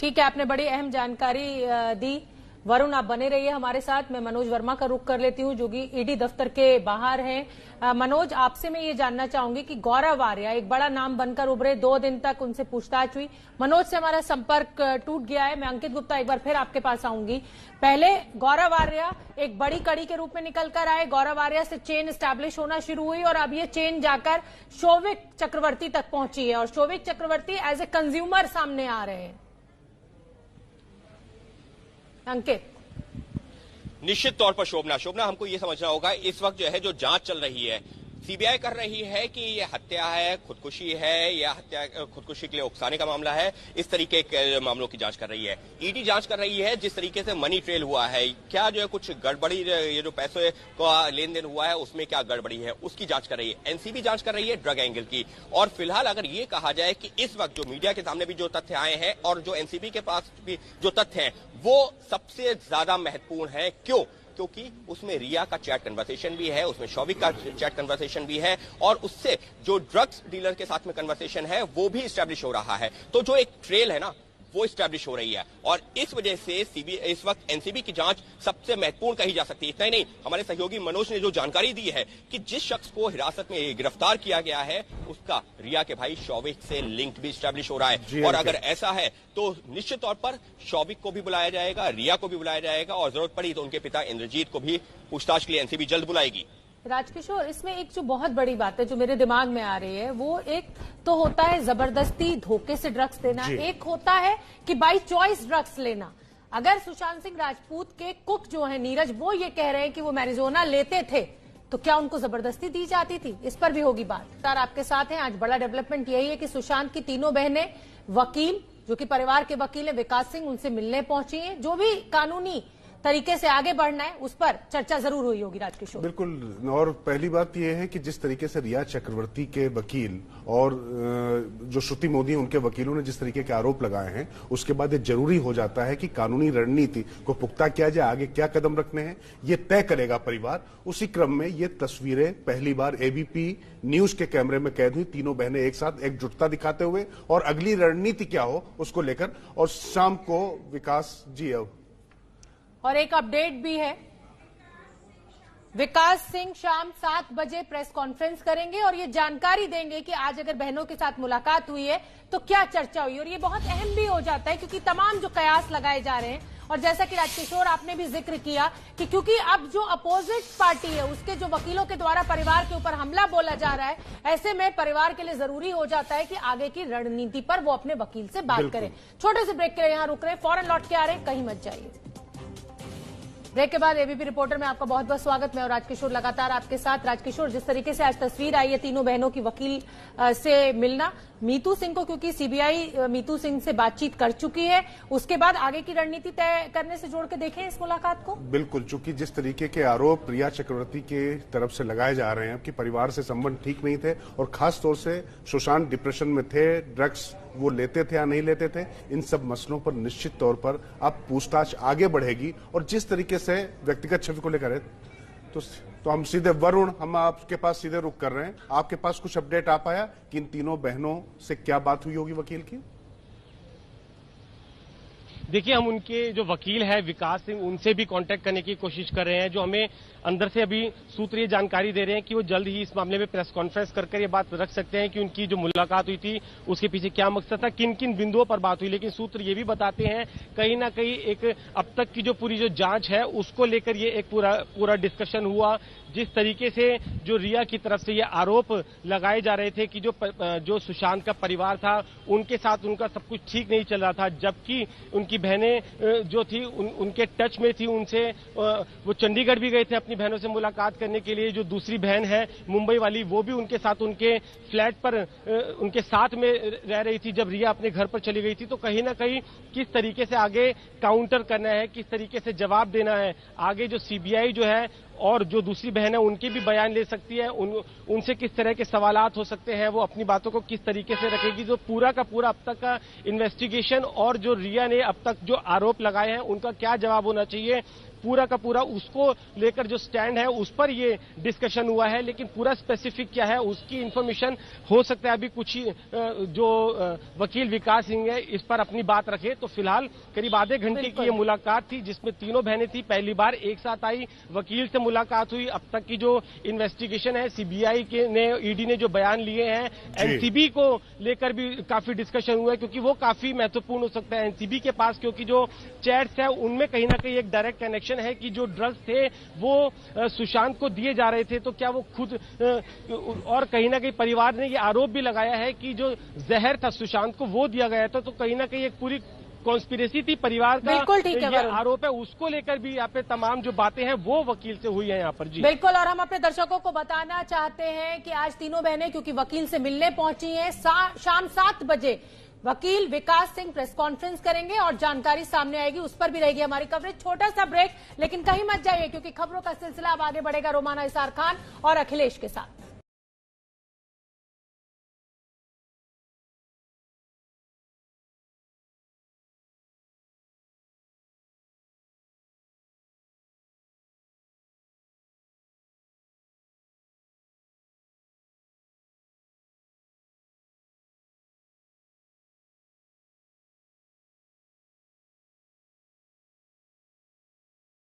ठीक है, आपने बड़ी अहम जानकारी दी। वरुण, आप बने रहिए हमारे साथ। मैं मनोज वर्मा का रुख कर लेती हूँ जो कि ईडी दफ्तर के बाहर हैं। मनोज, आपसे मैं ये जानना चाहूंगी कि गौरव आर्या एक बड़ा नाम बनकर उभरे, 2 दिन तक उनसे पूछताछ हुई। मनोज से हमारा संपर्क टूट गया है। मैं अंकित गुप्ता एक बार फिर आपके पास आऊंगी। पहले गौरव आर्या एक बड़ी कड़ी के रूप में निकल कर आए, गौरव आर्या से चेन स्टैब्लिश होना शुरू हुई और अब ये चेन जाकर शौविक चक्रवर्ती तक पहुंची है और शौविक चक्रवर्ती एज ए कंज्यूमर सामने आ रहे हैं। अंकित, निश्चित तौर पर शोभना हमको ये समझना होगा इस वक्त जो है जो जांच चल रही है, सीबीआई कर रही है कि ये हत्या है, खुदकुशी है या खुदकुशी के लिए उकसाने का मामला है, इस तरीके के मामलों की जांच कर रही है। ईडी जांच कर रही है जिस तरीके से मनी ट्रेल हुआ है, क्या जो है कुछ गड़बड़ी, ये जो पैसे का लेन देन हुआ है उसमें क्या गड़बड़ी है उसकी जांच कर रही है। एनसीबी जांच कर रही है ड्रग एंगल की। और फिलहाल अगर ये कहा जाए कि इस वक्त जो मीडिया के सामने भी जो तथ्य आए हैं और जो एनसीबी के पास भी जो तथ्य हैं वो सबसे ज्यादा महत्वपूर्ण है। क्योंकि उसमें रिया का चैट कन्वर्सेशन भी है, उसमें शौविक का चैट कन्वर्सेशन भी है और उससे जो ड्रग्स डीलर के साथ में कन्वर्सेशन है वो भी स्टैब्लिश हो रहा है। तो जो एक ट्रेल है ना वो स्टैब्लिश हो रही है और इस वजह से इस वक्त एनसीबी की जांच सबसे महत्वपूर्ण कही जा सकती है। इतना ही नहीं, हमारे सहयोगी मनोज ने जो जानकारी दी है कि जिस शख्स को हिरासत में गिरफ्तार किया गया है उसका रिया के भाई शौविक से लिंक भी स्टैब्लिश हो रहा है। और अगर ऐसा है तो निश्चित तौर पर शौविक को भी बुलाया जाएगा, रिया को भी बुलाया जाएगा और जरूरत पड़ी तो उनके पिता इंद्रजीत को भी पूछताछ के लिए एनसीबी जल्द बुलाएगी। राजकिशोर, इसमें एक जो बहुत बड़ी बात है जो मेरे दिमाग में आ रही है वो एक तो होता है जबरदस्ती धोखे से ड्रग्स देना, एक होता है कि बाई चॉइस ड्रग्स लेना। अगर सुशांत सिंह राजपूत के कुक जो है नीरज, वो ये कह रहे हैं कि वो मैरिजुआना लेते थे तो क्या उनको जबरदस्ती दी जाती थी? इस पर भी होगी बात। सर आपके साथ हैं। आज बड़ा डेवलपमेंट यही है कि सुशांत की तीनों बहनें वकील जो कि परिवार के वकील है विकास सिंह उनसे मिलने पहुंची हैं। जो भी कानूनी तरीके से आगे बढ़ना है उस पर चर्चा जरूर हुई होगी। राजकिशोर, बिल्कुल। और पहली बात यह है कि जिस तरीके से रिया चक्रवर्ती के वकील और जो श्रुति मोदी उनके वकीलों ने जिस तरीके के आरोप लगाए हैं उसके बाद ये जरूरी हो जाता है कि कानूनी रणनीति को पुख्ता किया जाए, आगे क्या कदम रखने हैं ये तय करेगा परिवार। उसी क्रम में ये तस्वीरें पहली बार एबीपी न्यूज के कैमरे में कैद हुई, तीनों बहनें एक साथ एकजुटता दिखाते हुए और अगली रणनीति क्या हो उसको लेकर। और शाम को विकास जी और एक अपडेट भी है, विकास सिंह शाम 7 बजे प्रेस कॉन्फ्रेंस करेंगे और ये जानकारी देंगे कि आज अगर बहनों के साथ मुलाकात हुई है तो क्या चर्चा हुई। और ये बहुत अहम भी हो जाता है क्योंकि तमाम जो कयास लगाए जा रहे हैं और जैसा कि राजकिशोर आपने भी जिक्र किया कि क्योंकि अब जो अपोजिट पार्टी है उसके जो वकीलों के द्वारा परिवार के ऊपर हमला बोला जा रहा है, ऐसे में परिवार के लिए जरूरी हो जाता है कि आगे की रणनीति पर वो अपने वकील से बात करें। छोटे से ब्रेक के लिए यहां रुक रहे हैं, फौरन लौट के आ रहे हैं, कहीं मत जाइए। ब्रेक के बाद एबीपी रिपोर्टर में आपका बहुत बहुत स्वागत। मैं और राजकिशोर लगातार आपके साथ। राजकिशोर, जिस तरीके से आज तस्वीर आई है तीनों बहनों की वकील से मिलना, मीतू सिंह को क्योंकि सीबीआई मीतू सिंह से बातचीत कर चुकी है, उसके बाद आगे की रणनीति तय करने से जोड़ के देखें इस मुलाकात को। बिल्कुल, चूंकि जिस तरीके के आरोप रिया चक्रवर्ती के तरफ से लगाए जा रहे हैं कि परिवार से संबंध ठीक नहीं थे और खास तौर से सुशांत डिप्रेशन में थे, ड्रग्स वो लेते थे या नहीं लेते थे, इन सब मसलों पर निश्चित तौर पर अब पूछताछ आगे बढ़ेगी। और जिस तरीके से व्यक्तिगत छवि को लेकर है तो हम सीधे वरुण, हम आपके पास सीधे रुक कर रहे हैं। आपके पास कुछ अपडेट आ पाया कि इन तीनों बहनों से क्या बात हुई होगी वकील की? देखिए, हम उनके जो वकील है विकास सिंह उनसे भी कांटेक्ट करने की कोशिश कर रहे हैं। जो हमें अंदर से अभी सूत्र ये जानकारी दे रहे हैं कि वो जल्द ही इस मामले में प्रेस कॉन्फ्रेंस कर ये बात रख सकते हैं कि उनकी जो मुलाकात हुई थी उसके पीछे क्या मकसद था, किन किन बिंदुओं पर बात हुई। लेकिन सूत्र ये भी बताते हैं कहीं ना कहीं एक अब तक की जो पूरी जो जांच है उसको लेकर ये एक पूरा डिस्कशन हुआ। जिस तरीके से जो रिया की तरफ से ये आरोप लगाए जा रहे थे कि जो सुशांत का परिवार था उनके साथ उनका सब कुछ ठीक नहीं चल रहा था, जबकि उनकी बहनें जो थी उनके टच में थी उनसे, वो चंडीगढ़ भी गए थे अपनी बहनों से मुलाकात करने के लिए। जो दूसरी बहन है मुंबई वाली वो भी उनके साथ उनके फ्लैट पर उनके साथ में रह रही थी जब रिया अपने घर पर चली गई थी। तो कहीं ना कहीं किस तरीके से आगे काउंटर करना है, किस तरीके से जवाब देना है, आगे जो सीबीआई जो है और जो दूसरी बहन है उनके भी बयान ले सकती है, उनसे किस तरह के सवालात हो सकते हैं, वो अपनी बातों को किस तरीके से रखेगी। जो पूरा का पूरा अब तक का इन्वेस्टिगेशन और जो रिया ने अब तक जो आरोप लगाए हैं उनका क्या जवाब होना चाहिए, पूरा का पूरा उसको लेकर जो स्टैंड है उस पर ये डिस्कशन हुआ है। लेकिन पूरा स्पेसिफिक क्या है उसकी इंफॉर्मेशन हो सकता है अभी कुछ ही जो वकील विकास सिंह है इस पर अपनी बात रखे। तो फिलहाल करीब आधे घंटे की ये मुलाकात थी जिसमें तीनों बहनें थी, पहली बार एक साथ आई, वकील से मुलाकात हुई। अब तक की जो इन्वेस्टिगेशन है सीबीआई के ने ईडी ने जो बयान लिए हैं, एनसीबी को लेकर भी काफी डिस्कशन हुआ है क्योंकि वो काफी महत्वपूर्ण हो सकता है एनसीबी के पास, क्योंकि जो चैट्स है उनमें कहीं ना कहीं एक डायरेक्ट कनेक्शन है कि जो ड्रग्स थे वो सुशांत को दिए जा रहे थे। तो क्या वो खुद और कहीं ना कहीं परिवार ने ये आरोप भी लगाया है कि जो जहर था सुशांत को वो दिया गया था। तो कहीं ना कहीं एक पूरी कॉन्स्पिरेसी थी परिवार का, बिल्कुल ठीक है, ये आरोप है, उसको लेकर भी यहाँ पे तमाम जो बातें हैं वो वकील से हुई है यहाँ पर। जी बिल्कुल, और हम अपने दर्शकों को बताना चाहते हैं कि आज तीनों बहनें क्योंकि वकील से मिलने पहुंची हैं, शाम 7 बजे वकील विकास सिंह प्रेस कॉन्फ्रेंस करेंगे और जानकारी सामने आएगी, उस पर भी रहेगी हमारी कवरेज। छोटा सा ब्रेक, लेकिन कहीं मत जाइए क्योंकि खबरों का सिलसिला अब आगे बढ़ेगा रोमाना इसार खान और अखिलेश के साथ।